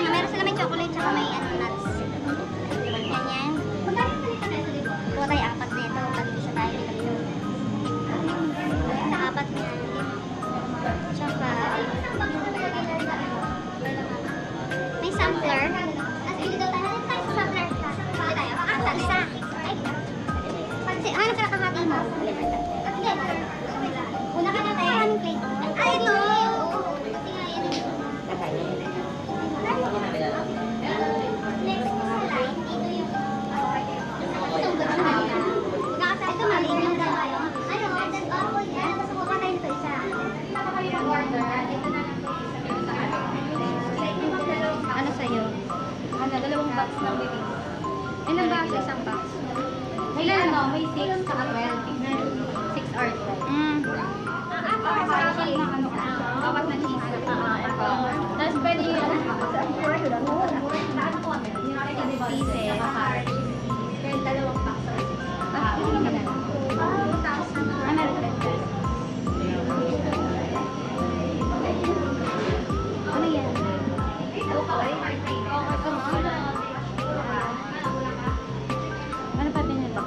meron sila may chocolate tsaka may ano, nuts. Ganyan. Kuha tayo apat na ito. Pag-isa tayo dito. Apat na. Tsaka may sampler. Dito tayo sa sampler. Dito tayo. Isa. Hanap ka na kahati mo. Una ka na tayo. Anong plate? Ay, ito! Kasi nga yan yung... Next slide, ito yung... Itong gano'n na. Magkakasal ito, maliit yung dalawa. Ano? Tapos kuha tayo nito isa. Ano sa'yo? Ano, dalawang box ng bibig. Ilang ba sa isang box? May ano, may 6 saka 12. 6 or 12. Actually, na ano ka, apat na cheese. Tapos pwede yun. Pieces. Kaya dalawang box. Ano ka na? Ano yan? Ano pa din ito?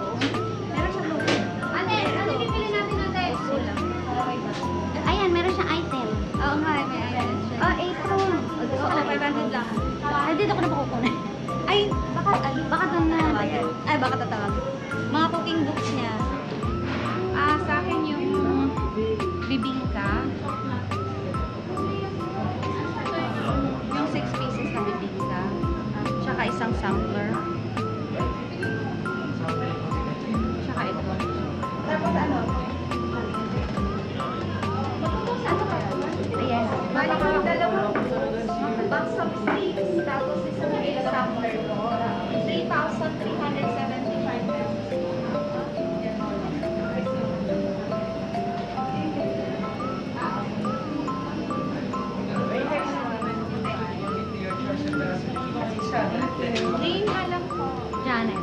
Meron siyang logo. Ate, ano pipili natin ate? Ayan, meron siyang item. Oo nga, may items siya. Oh, apron. Oo, 500 lang. Ay, dito ko na pakukunin. Ay, Baka doon na. ay, baka tatawag. Mga cooking books niya. Sa akin yung bibingka. Yung 6 pieces na bibingka. Tsaka isang sampler. Tsaka ito. Tapos ano? Ayan. Bali ko dalawang box of sticks. Tapos isang sampler ko. 3,375 pesos. Jane na lang po. Janet.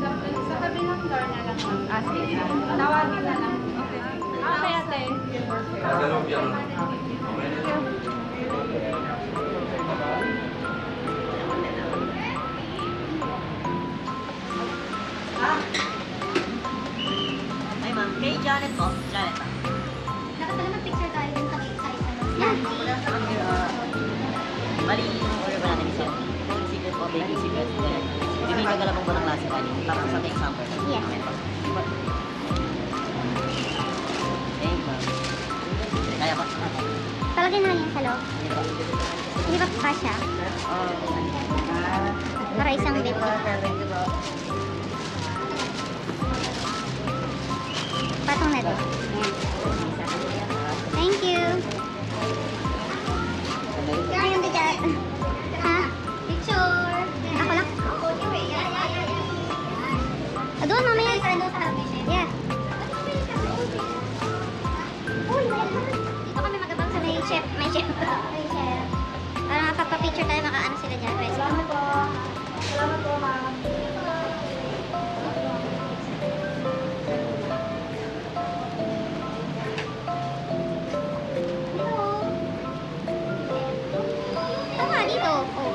Sa tabi ng door na lang po. Sige. Tawagin na lang. Okay. Okay, ate. Ay ma'am, kay Janet po. Janet. Nakatala mag-picture tayo dun sa isa. Yan. Bali, yung order ba natin isa? Yung secret o baking secret. Bibig ka galapang po ng klase kanya. Para sa ating example. Yes. Thank you. Kaya pa. Talagyan na lang yan sa loob. Hindi ba pa siya? Para isang bit. Patong na din. Ayan. Thank you. Ayun, bigat. Ha? Picture. Ako lang? Doon, mamaya. Yeah. Dito kami mag-abang sa may chef. May chef. Para makapapicture tayo, makaano sila dyan. Salamat po. Salamat po, ma'am. Ito nga, dito. Oh.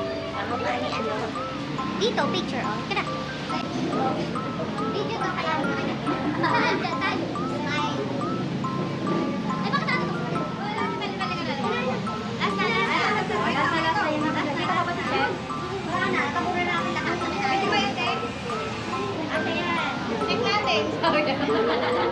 Dito, picture. Oh. Kada. Video ka kaya. Ay, bakit ano to? Last na. Dito ka ba si Chef? Wala na. Nakamura na kami lahat. Pwede ba yun, Ate? Ate yan. Check natin. Sorry.